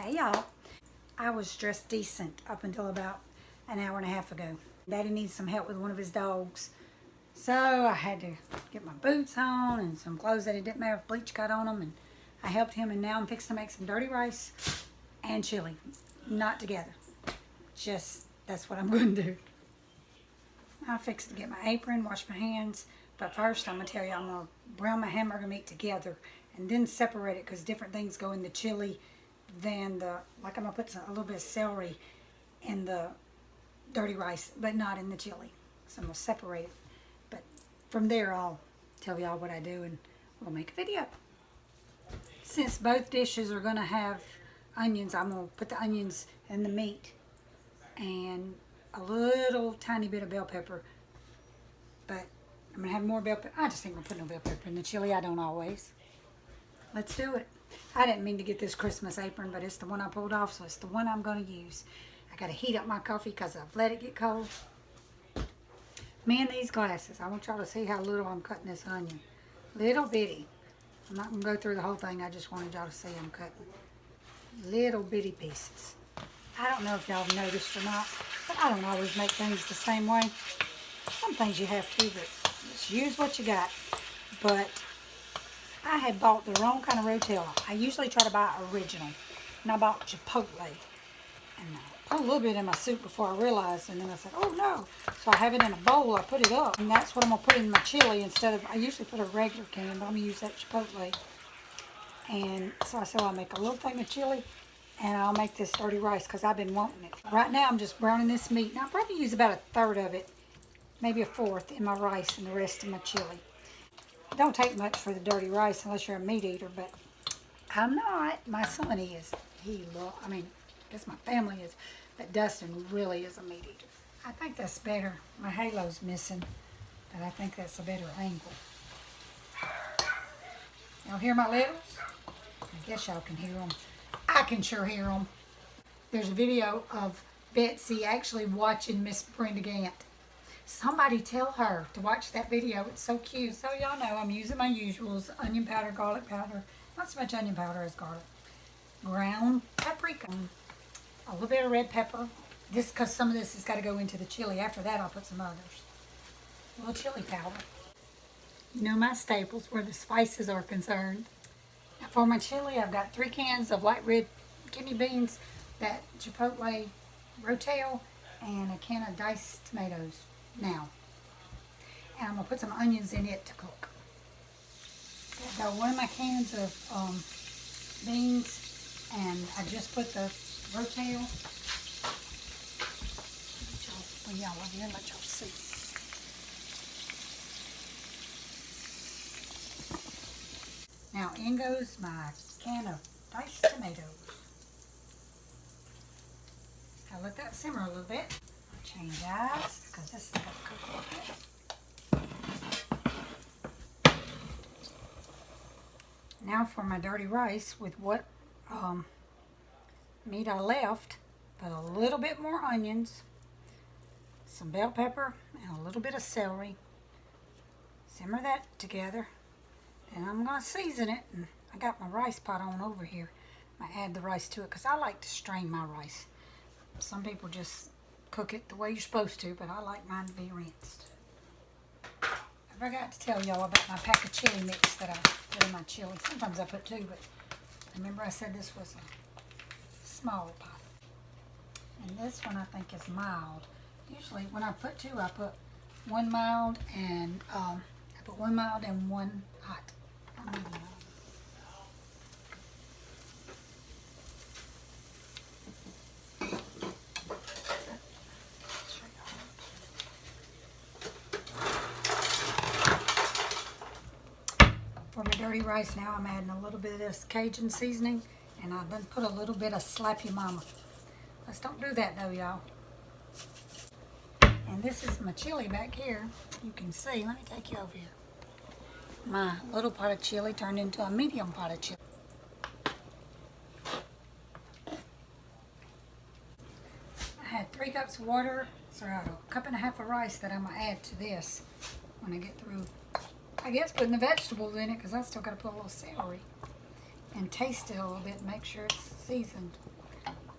Hey y'all, I was dressed decent up until about an hour and a half ago. Daddy needs some help with one of his dogs. So I had to get my boots on and some clothes that it didn't matter if bleach got on them, and I helped him, and now I'm fixing to make some dirty rice and chili. Not together. Just, that's what I'm going to do. I'll fix to get my apron, wash my hands, but first I'm going to tell you I'm going to brown my hamburger meat together and then separate it because different things go in the chili than the, like I'm going to put a little bit of celery in the dirty rice, but not in the chili. So I'm going to separate it. But from there I'll tell y'all what I do and we'll make a video. Since both dishes are going to have onions, I'm going to put the onions in the meat and a little tiny bit of bell pepper, but I'm going to have more bell pepper. I just think I'm going to put no bell pepper in the chili. I don't always. Let's do it. I didn't mean to get this Christmas apron, but it's the one I pulled off, so it's the one I'm going to use. I got to heat up my coffee because I've let it get cold. Me and these glasses. I want y'all to see how little I'm cutting this onion. Little bitty. I'm not going to go through the whole thing. I just wanted y'all to see I'm cutting little bitty pieces. I don't know if y'all have noticed or not, but I don't always make things the same way. Some things you have to, but just use what you got. But I had bought the wrong kind of rotel. I usually try to buy original, and I bought Chipotle. And I put a little bit in my soup before I realized, and then I said, oh no. So I have it in a bowl, I put it up, and that's what I'm going to put in my chili instead of, I usually put a regular can, but I'm going to use that Chipotle. And so I said, I'll make a little thing of chili, and I'll make this dirty rice because I've been wanting it. Right now I'm just browning this meat, and I'll probably use about a third of it, maybe a fourth in my rice and the rest in my chili. It don't take much for the dirty rice unless you're a meat eater, but I'm not. My son is. I guess my family is, but Dustin really is a meat eater. I think that's better. My halo's missing, but I think that's a better angle. Y'all hear my littles? I guess y'all can hear them. I can sure hear them. There's a video of Betsy actually watching Miss Brenda Gant. Somebody tell her to watch that video. It's so cute. So y'all know I'm using my usuals. Onion powder, garlic powder. Not so much onion powder as garlic. Ground paprika. A little bit of red pepper. This, because some of this has got to go into the chili. After that, I'll put some others. A little chili powder. You know my staples where the spices are concerned. Now for my chili, I've got 3 cans of light red kidney beans, that Chipotle rotel, and a can of diced tomatoes. Now, and I'm going to put some onions in it to cook. I've got one of my cans of beans, and I just put the rotel. Let y'all over here, let y'all see. Now in goes my can of diced tomatoes. I'll let that simmer a little bit. Change eyes, because this is going to cook a little bit. Now for my dirty rice with what meat I left, put a little bit more onions, some bell pepper, and a little bit of celery. Simmer that together. And I'm going to season it. And I got my rice pot on over here. I add the rice to it because I like to strain my rice. Some people just cook it the way you're supposed to, but I like mine to be rinsed. I forgot to tell y'all about my pack of chili mix that I put in my chili. Sometimes I put 2, but remember I said this was a small pot. And this one I think is mild. Usually when I put 2, I put 1 mild and 1 hot. For my dirty rice now, I'm adding a little bit of this Cajun seasoning, and I've then put a little bit of Slap Your Mama. Let's don't do that though, y'all. And this is my chili back here. You can see. Let me take you over here. My little pot of chili turned into a medium pot of chili. I had 3 cups of water, so I have a cup and a half of rice that I'm going to add to this when I get through, I guess, putting the vegetables in it, because I still got to put a little celery. and taste it a little bit. Make sure it's seasoned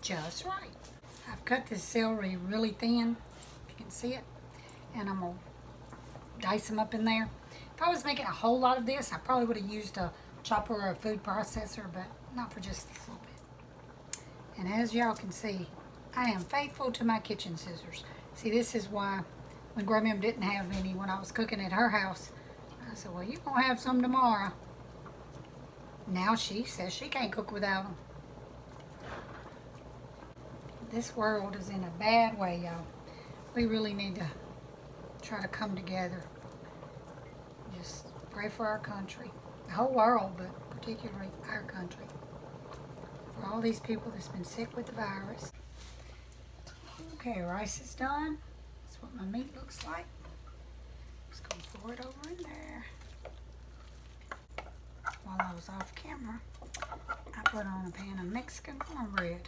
just right. I've cut this celery really thin, if you can see it, and I'm going to dice them up in there. If I was making a whole lot of this, I probably would have used a chopper or a food processor, but not for just this little bit. And as y'all can see, I am faithful to my kitchen scissors. See, this is why when Grandma didn't have any when I was cooking at her house, I said, well, you're going to have some tomorrow. Now she says she can't cook without them. This world is in a bad way, y'all. We really need to try to come together. Just pray for our country. The whole world, but particularly our country. For all these people that's been sick with the virus. Okay, rice is done. That's what my meat looks like. Just gonna pour it over in there. While I was off camera, I put on a pan of Mexican cornbread.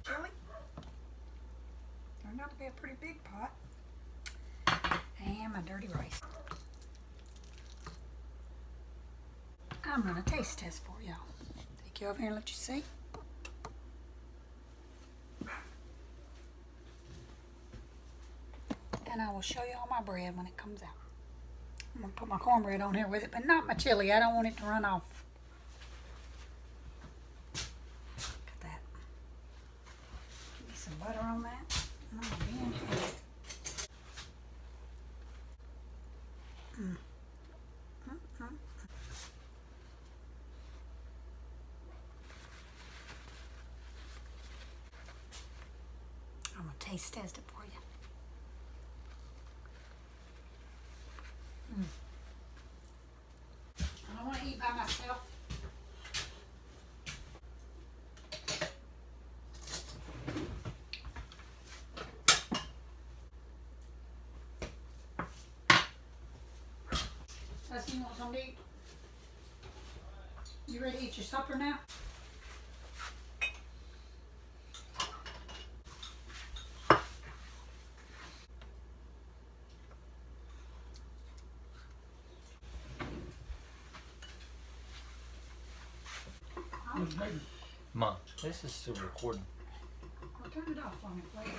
Chili. Turned out to be a pretty big pot. And my dirty rice. I'm gonna taste test for y'all. Take you over here and let you see. And I will show you all my bread when it comes out. I'm going to put my cornbread on here with it, but not my chili. I don't want it to run off. Look at that. Get some butter on that. And I'm going to be in here. I'm going to taste test it for you. I don't want to eat by myself. Dusty, you want something to eat? You ready to eat your supper now? Mom, this is still recording. I'll turn it off on it later.